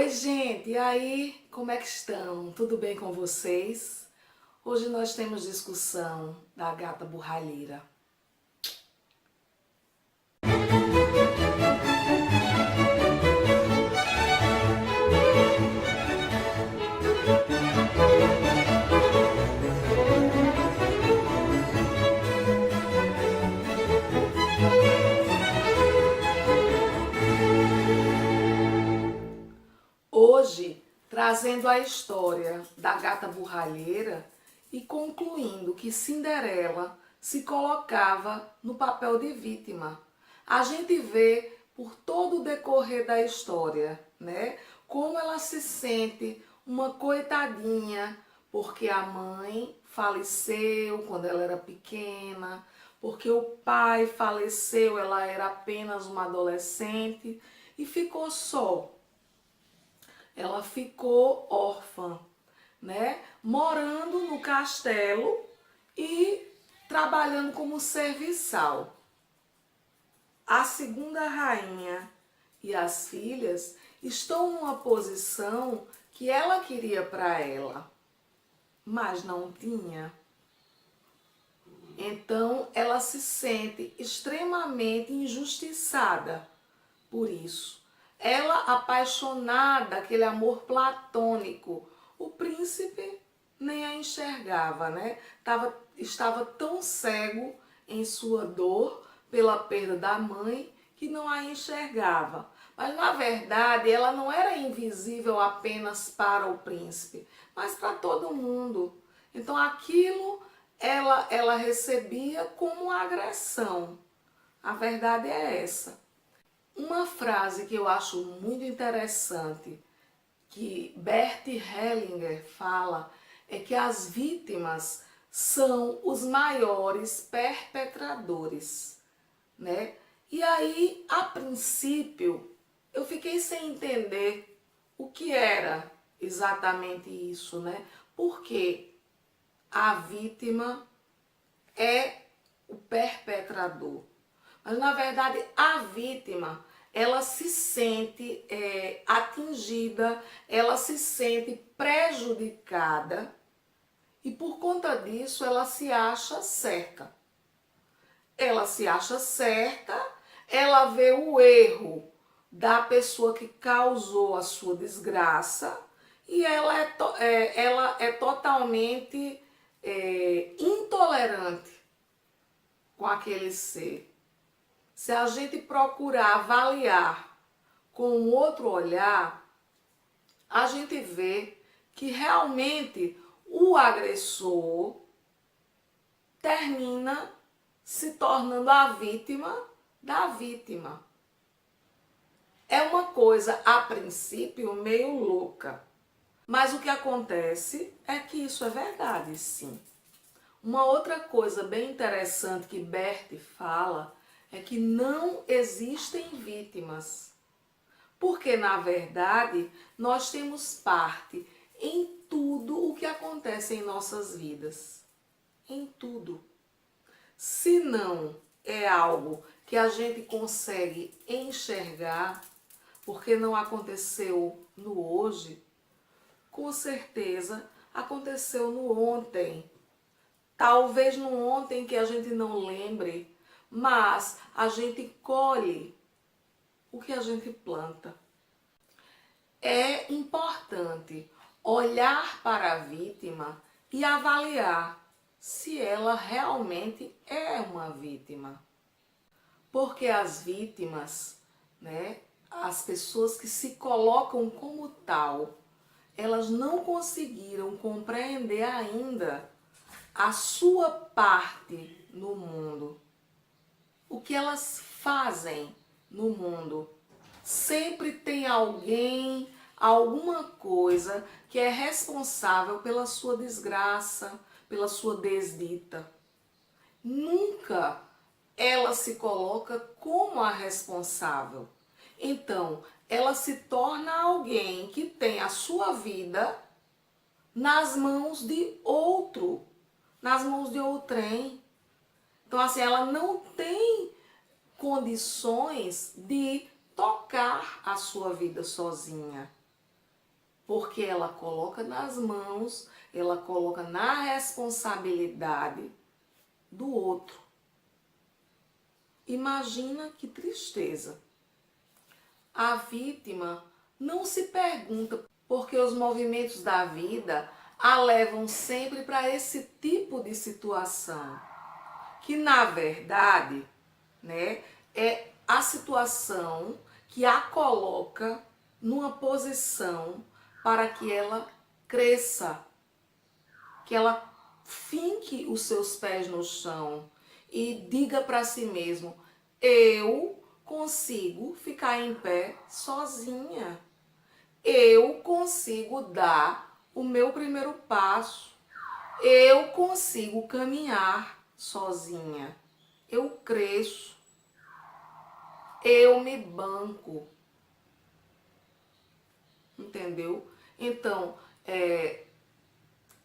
Oi, gente, e aí, como é que estão? Tudo bem com vocês? Hoje nós temos discussão da gata borralheira. Hoje, trazendo a história da gata borralheira e concluindo que Cinderela se colocava no papel de vítima. A gente vê por todo o decorrer da história, né, como ela se sente uma coitadinha, porque a mãe faleceu quando ela era pequena, porque o pai faleceu, ela era apenas uma adolescente e ficou só. Ela ficou órfã, né? Morando no castelo e trabalhando como serviçal. A segunda rainha e as filhas estão numa posição que ela queria para ela, mas não tinha. Então ela se sente extremamente injustiçada por isso. Ela, apaixonada, aquele amor platônico, o príncipe nem a enxergava, né? Estava tão cego em sua dor pela perda da mãe que não a enxergava. Mas na verdade ela não era invisível apenas para o príncipe, mas para todo mundo. Então aquilo ela recebia como agressão. A verdade é essa. Uma frase que eu acho muito interessante, que Bert Hellinger fala, é que as vítimas são os maiores perpetradores, né? E aí, a princípio, eu fiquei sem entender o que era exatamente isso, né? Porque a vítima é o perpetrador. Mas, na verdade, a vítima, ela se sente atingida, ela se sente prejudicada e, por conta disso, ela se acha certa. Ela se acha certa, ela vê o erro da pessoa que causou a sua desgraça e ela é totalmente intolerante com aquele ser. Se a gente procurar avaliar com um outro olhar, a gente vê que realmente o agressor termina se tornando a vítima da vítima. É uma coisa, a princípio, meio louca. Mas o que acontece é que isso é verdade, sim. Uma outra coisa bem interessante que Bert fala é que não existem vítimas. Porque, na verdade, nós temos parte em tudo o que acontece em nossas vidas. Em tudo. Se não é algo que a gente consegue enxergar, porque não aconteceu no hoje, com certeza aconteceu no ontem. Talvez no ontem que a gente não lembre, mas a gente colhe o que a gente planta. É importante olhar para a vítima e avaliar se ela realmente é uma vítima. Porque as vítimas, né, as pessoas que se colocam como tal, elas não conseguiram compreender ainda a sua parte no mundo. O que elas fazem no mundo. Sempre tem alguém, alguma coisa que é responsável pela sua desgraça, pela sua desdita. Nunca ela se coloca como a responsável. Então, ela se torna alguém que tem a sua vida nas mãos de outro, nas mãos de outrem. Então, assim, ela não tem condições de tocar a sua vida sozinha. porque ela coloca nas mãos, ela coloca na responsabilidade do outro. Imagina que tristeza. A vítima não se pergunta porque os movimentos da vida a levam sempre para esse tipo de situação, que na verdade, né, é a situação que a coloca numa posição para que ela cresça, que ela finque os seus pés no chão e diga para si mesmo: eu consigo ficar em pé sozinha. Eu consigo dar o meu primeiro passo. Eu consigo caminhar sozinha. Eu cresço. Eu me banco. Entendeu? Então,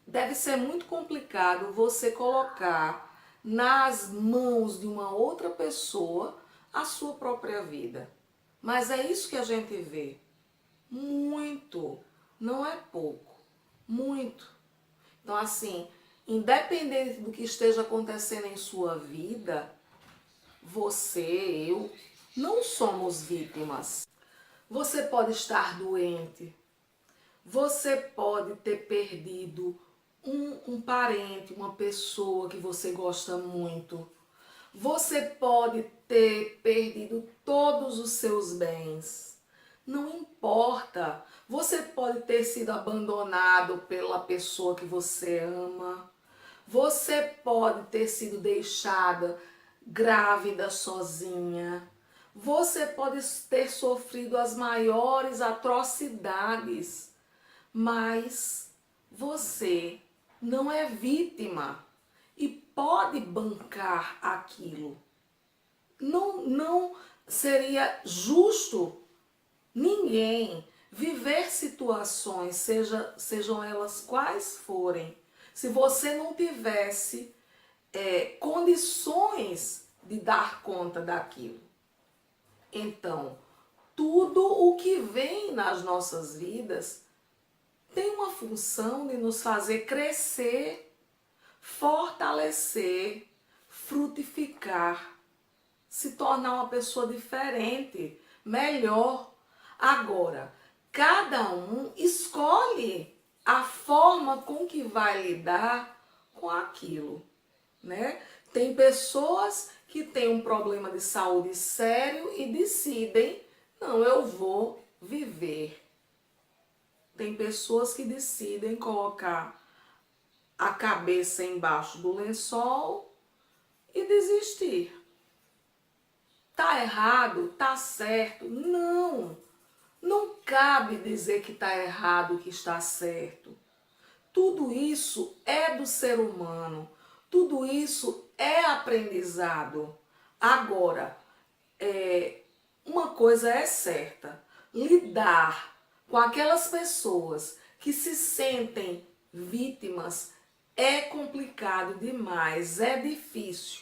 deve ser muito complicado você colocar nas mãos de uma outra pessoa a sua própria vida. Mas é isso que a gente vê. Muito. Não é pouco. Muito. Então, assim, independente do que esteja acontecendo em sua vida, você, eu, não somos vítimas. Você pode estar doente. Você pode ter perdido um parente, uma pessoa que você gosta muito. Você pode ter perdido todos os seus bens. Não importa. Você pode ter sido abandonado pela pessoa que você ama. Você pode ter sido deixada grávida sozinha. Você pode ter sofrido as maiores atrocidades, mas você não é vítima e pode bancar aquilo. Não seria justo ninguém viver situações, sejam elas quais forem, se você não tivesse condições de dar conta daquilo. Então, tudo o que vem nas nossas vidas tem uma função de nos fazer crescer, fortalecer, frutificar, se tornar uma pessoa diferente, melhor. Agora, cada um escolhe a forma com que vai lidar com aquilo, né? Tem pessoas que têm um problema de saúde sério e decidem: não, eu vou viver. Tem pessoas que decidem colocar a cabeça embaixo do lençol e desistir. Tá errado? Tá certo? Não. Não cabe dizer que está errado, que está certo. Tudo isso é do ser humano. Tudo isso é aprendizado. Agora, uma coisa é certa: lidar com aquelas pessoas que se sentem vítimas é complicado demais, é difícil.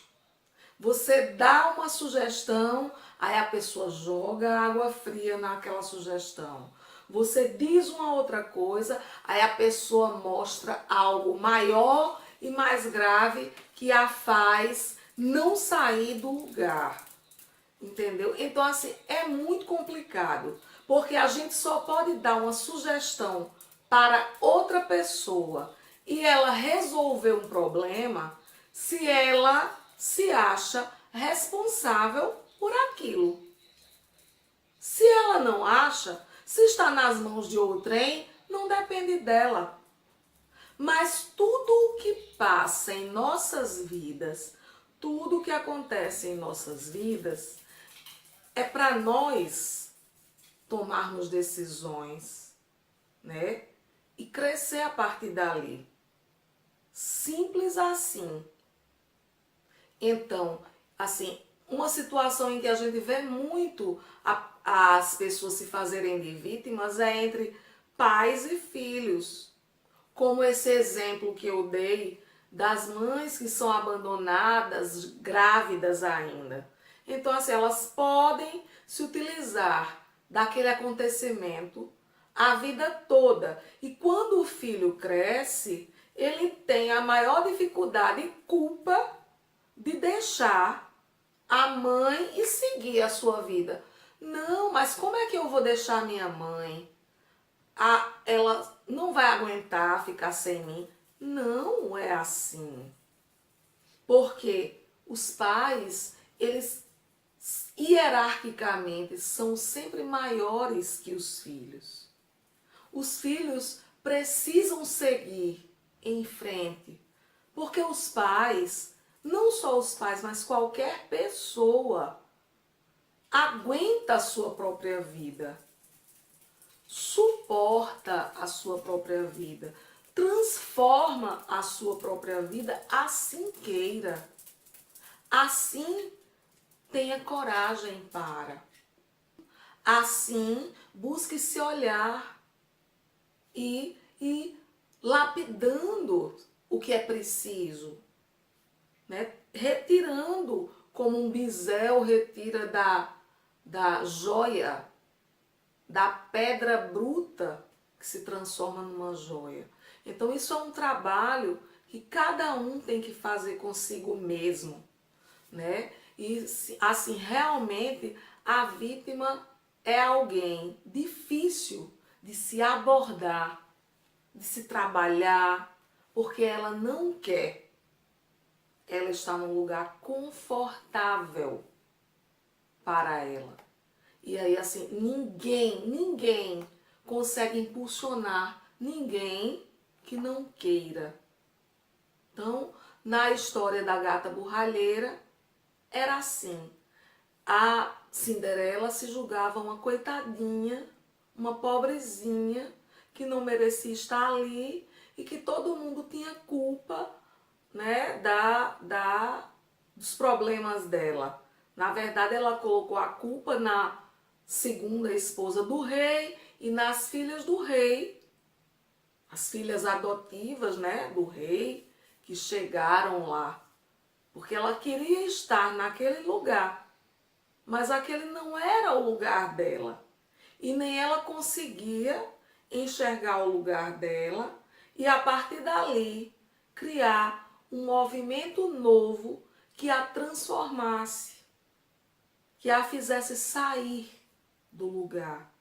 Você dá uma sugestão, aí a pessoa joga água fria naquela sugestão. Você diz uma outra coisa, aí a pessoa mostra algo maior e mais grave que a faz não sair do lugar. Entendeu? Então, assim, é muito complicado, porque a gente só pode dar uma sugestão para outra pessoa e ela resolver um problema se ela se acha responsável por aquilo. Se ela não acha, se está nas mãos de outrem, não depende dela. Mas tudo o que passa em nossas vidas, tudo o que acontece em nossas vidas, é para nós tomarmos decisões, né? E crescer a partir dali. Simples assim. Então, assim, uma situação em que a gente vê muito as pessoas se fazerem de vítimas é entre pais e filhos. Como esse exemplo que eu dei das mães que são abandonadas, grávidas ainda. Então, assim, elas podem se utilizar daquele acontecimento a vida toda. E quando o filho cresce, ele tem a maior dificuldade e culpa de deixar a mãe e seguir a sua vida. Não, mas como é que eu vou deixar minha mãe? Ela não vai aguentar ficar sem mim. Não é assim. Porque os pais, eles hierarquicamente são sempre maiores que os filhos. Os filhos precisam seguir em frente, porque os pais, não só os pais, mas qualquer pessoa, aguenta a sua própria vida, suporta a sua própria vida, transforma a sua própria vida assim queira. Assim tenha coragem para. Assim busque se olhar e lapidando o que é preciso, né? Retirando como um bisel retira da joia, da pedra bruta que se transforma numa joia. Então isso é um trabalho que cada um tem que fazer consigo mesmo, né? E assim, realmente a vítima é alguém difícil de se abordar, de se trabalhar, porque ela não quer. Ela está num lugar confortável para ela. E aí, assim, ninguém consegue impulsionar ninguém que não queira. Então, na história da gata borralheira, era assim. A Cinderela se julgava uma coitadinha, uma pobrezinha, que não merecia estar ali e que todo mundo tinha culpa, né, dos problemas dela. Na verdade, ela colocou a culpa na segunda esposa do rei e nas filhas do rei, as filhas adotivas, né, do rei, que chegaram lá, porque ela queria estar naquele lugar, mas aquele não era o lugar dela. E nem ela conseguia enxergar o lugar dela e, a partir dali, criar um movimento novo que a transformasse, que a fizesse sair do lugar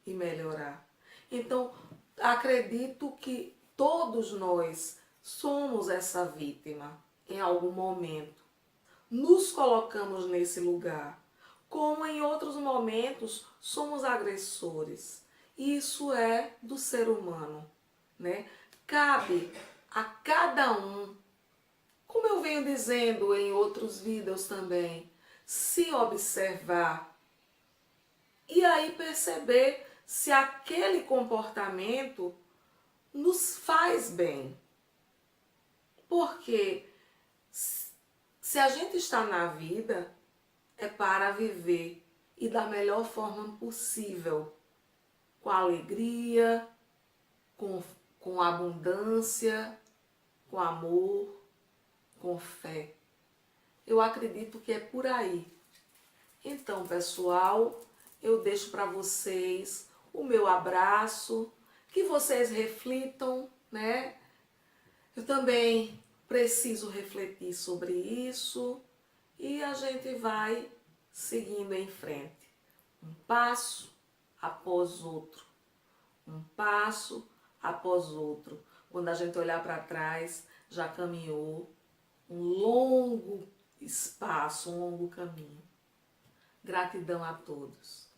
e melhorar. Então, acredito que todos nós somos essa vítima em algum momento. Nos colocamos nesse lugar, como em outros momentos somos agressores. Isso é do ser humano, né? Cabe a cada um, como eu venho dizendo em outros vídeos também, se observar e aí perceber se aquele comportamento nos faz bem. Porque se a gente está na vida, é para viver e da melhor forma possível, com alegria, com abundância, com amor, com fé. Eu acredito que é por aí. Então, pessoal, eu deixo para vocês o meu abraço, que vocês reflitam, né? Eu também preciso refletir sobre isso e a gente vai seguindo em frente, um passo após outro, um passo após outro. Quando a gente olhar para trás, já caminhou um longo espaço, um longo caminho. Gratidão a todos.